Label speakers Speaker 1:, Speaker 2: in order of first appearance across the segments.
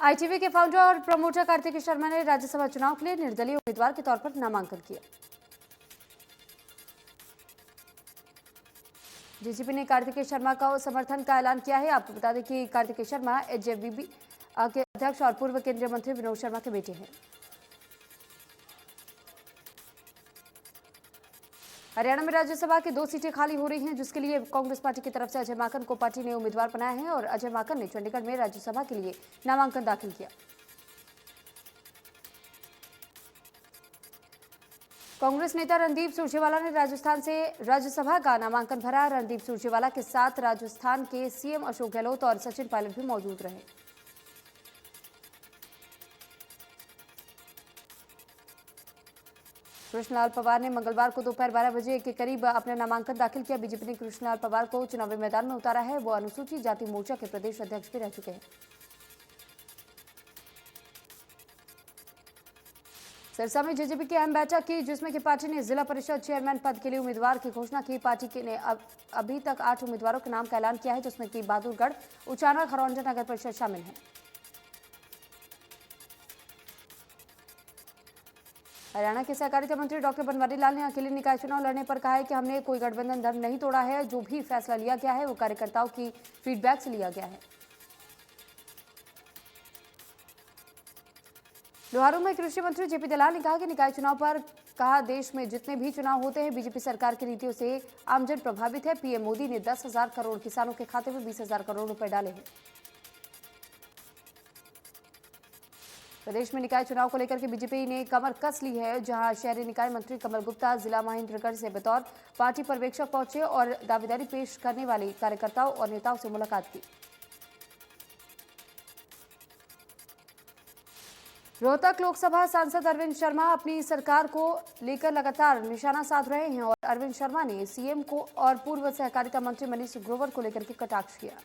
Speaker 1: ITV के founder और promoter Kartik Sharma ने राज्यसभा चुनाव के लिए निर्दलीय उम्मीदवार के तौर पर नामांकन किया। डीजीपी ने कार्तिक शर्मा का समर्थन का ऐलान किया है। आपको बता दें कि कार्तिक शर्मा एचजेवीबी के अध्यक्ष और पूर्व केंद्रीय मंत्री विनोद शर्मा के बेटे हैं। हरियाणा में राज्यसभा की 2 सीटें खाली हो रही हैं, जिसके लिए कांग्रेस पार्टी की तरफ से अजय माकन को पार्टी ने उम्मीदवार बनाया है और अजय माकन ने चंडीगढ़ में राज्यसभा के लिए नामांकन दाखिल किया। कांग्रेस नेता रणदीप सुरजेवाला ने राजस्थान से राज्यसभा का नामांकन भरा। रणदीप सुरजेवाला के साथ राजस्थान के सीएम अशोक गहलोत और सचिन पायलट भी मौजूद रहे। कृष्णलाल पवार ने मंगलवार को दोपहर 12 बजे के करीब अपना नामांकन दाखिल किया। बीजेपी ने कृष्णलाल पवार को चुनावी मैदान में उतारा है। वो अनुसूचित जाति मोर्चा के प्रदेश अध्यक्ष भी रह चुके हैं। सिरसा में जेजेपी की अहम बैठक की, जिसमें कि पार्टी ने जिला परिषद चेयरमैन पद के लिए उम्मीदवार की घोषणा की। पार्टी ने अभी तक 8 उम्मीदवारों के नाम का ऐलान किया है, जिसमें कि बहादुरगढ़, उचाना, खरौंजा नगर परिषद शामिल है। हरियाणा के सहकारिता मंत्री डॉक्टर बनवारी लाल ने अकेले निकाय चुनाव लड़ने पर कहा है कि हमने कोई गठबंधन धर्म नहीं तोड़ा है। जो भी फैसला लिया गया है वो कार्यकर्ताओं की फीडबैक से लिया गया है। लोहारू में कृषि मंत्री जेपी दलाल ने कहा कि निकाय चुनाव पर कहा, देश में जितने भी चुनाव होते हैं बीजेपी सरकार की नीतियों से आमजन प्रभावित है। पीएम मोदी ने 10,000 करोड़ किसानों के खाते में 20,000 करोड़ रुपए डाले हैं। प्रदेश में निकाय चुनाव को लेकर के बीजेपी ने कमर कस ली है, जहां शहरी निकाय मंत्री कमल गुप्ता जिला महेंद्रगढ़ से बतौर पार्टी पर्यवेक्षक पहुंचे और दावेदारी पेश करने वाले कार्यकर्ताओं और नेताओं से मुलाकात की। रोहतक लोकसभा सांसद अरविंद शर्मा अपनी सरकार को लेकर लगातार निशाना साध रहे हैं और अरविंद शर्मा ने सीएम को और पूर्व सहकारिता मंत्री मनीष ग्रोवर को लेकर के कटाक्ष किया।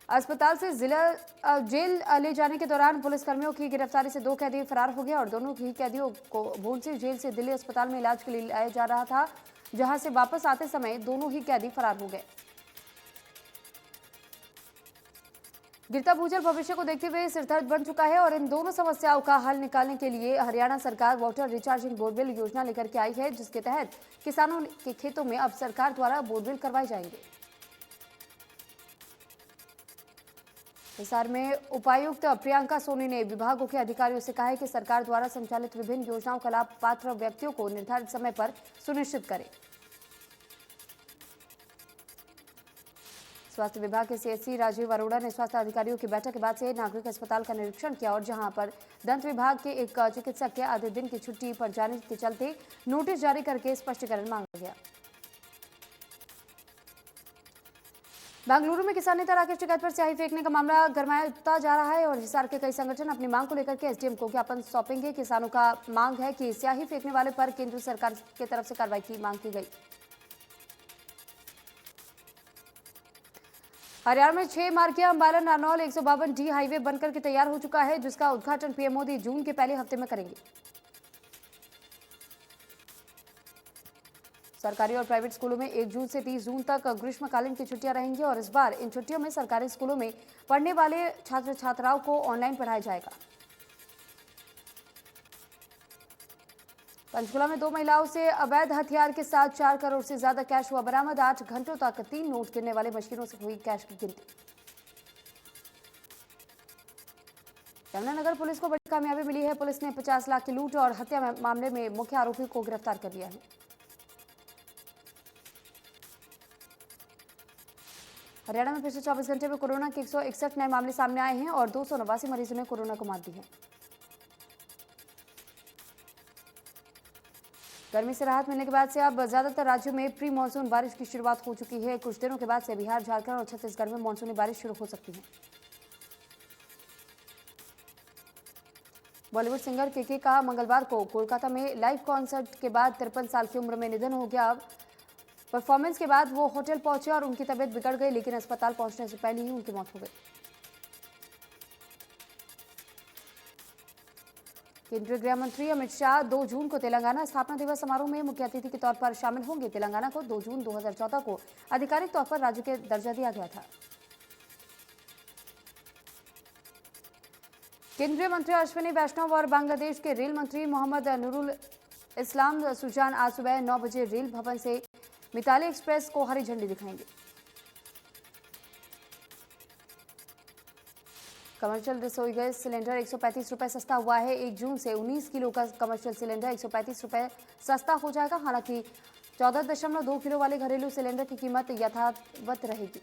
Speaker 1: अस्पताल से जेल ले जाने के दौरान पुलिसकर्मियों की गिरफ्तारी से 2 कैदी फरार हो गए और दोनों ही कैदियों को भूंसी जेल से दिल्ली अस्पताल में इलाज के लिए लाया जा रहा था, जहां से वापस आते समय दोनों ही कैदी फरार हो गए। गिरता भूजल भविष्य को देखते हुए सिरदर्द बन चुका है और इन दोनों समस्याओं का हल निकालने के लिए हरियाणा सरकार वाटर रिचार्जिंग बोरवेल योजना लेकर के आई है, जिसके तहत किसानों के खेतों में अब सरकार द्वारा बोरवेल करवाए जाएंगे। हिसार में उपायुक्त प्रियंका सोनी ने विभागों के अधिकारियों से कहा है कि सरकार द्वारा संचालित विभिन्न योजनाओं का लाभ पात्र व्यक्तियों को निर्धारित समय पर सुनिश्चित करें। स्वास्थ्य विभाग के सीएससी राजीव अरोड़ा ने स्वास्थ्य अधिकारियों की बैठक के बाद से नागरिक अस्पताल का निरीक्षण किया और जहां पर दंत विभाग के एक चिकित्सक के आधे दिन की छुट्टी पर जाने के चलते नोटिस जारी करके स्पष्टीकरण मांगा गया। बेंगलुरु में किसान नेता राकेश टिकैत पर स्याही फेंकने का मामला गरमाता जा रहा है और हिसार के कई संगठन अपनी मांग को लेकर के एसडीएम को ज्ञापन सौंपेंगे। किसानों का मांग है कि स्याही फेंकने वाले पर केंद्र सरकार की तरफ से कार्रवाई की मांग की गई। हरियाणा में 6 मार्गिया अंबाला नारनौल 152D हाईवे बनकर के तैयार हो चुका है, जिसका उद्घाटन पीएम मोदी जून के पहले हफ्ते में करेंगे। सरकारी और प्राइवेट स्कूलों में 1 जून से 30 जून तक ग्रीष्मकालीन की छुट्टियां रहेंगी और इस बार इन छुट्टियों में सरकारी स्कूलों में पढ़ने वाले छात्र छात्राओं को ऑनलाइन पढ़ाया जाएगा। पंचकुला में 2 महिलाओं से अवैध हथियार के साथ 4 करोड़ से ज्यादा कैश हुआ बरामद। 8 घंटों तक 3 नोट गिनने वाले मशीनों से हुई कैश की गिनती। यमुनानगर पुलिस को बड़ी कामयाबी मिली है। पुलिस ने 50 लाख की लूट और हत्या मामले में मुख्य आरोपी को गिरफ्तार कर लिया है। हरियाणा में पिछले 24 घंटे में कोरोना के 161 नए मामले सामने आए हैं और 289 मरीजों ने कोरोना को मात दी है। गर्मी से राहत मिलने के बाद से अब ज्यादातर राज्यों में प्री मानसून बारिश की शुरुआत हो चुकी है। कुछ दिनों के बाद से बिहार, झारखंड और छत्तीसगढ़ में मानसूनी बारिश शुरू हो सकती है। बॉलीवुड सिंगर केके का मंगलवार को कोलकाता में लाइव कॉन्सर्ट के बाद 53 साल की उम्र में निधन हो गया। परफॉर्मेंस के बाद वो होटल पहुंचे और उनकी तबीयत बिगड़ गई, लेकिन अस्पताल पहुंचने से पहले ही उनकी मौत हो गई। केंद्रीय गृह मंत्री अमित शाह 2 जून को तेलंगाना स्थापना दिवस समारोह में मुख्य अतिथि के तौर पर शामिल होंगे। तेलंगाना को 2 जून 2014 को आधिकारिक तौर पर राज्य के दर्जा दिया गया था। केंद्रीय मंत्री अश्विनी वैष्णव और बांग्लादेश के रेल मंत्री मोहम्मद नूरुल इस्लाम सुजान आज सुबह 9 बजे रेल भवन से मिताली एक्सप्रेस को हरी झंडी दिखाएंगे। कमर्शियल रसोई गैस सिलेंडर 135 रुपए सस्ता हुआ है। 1 जून से 19 किलो का कमर्शियल सिलेंडर 135 रुपए सस्ता हो जाएगा। हालांकि 14.2 किलो वाले घरेलू सिलेंडर की कीमत यथावत रहेगी।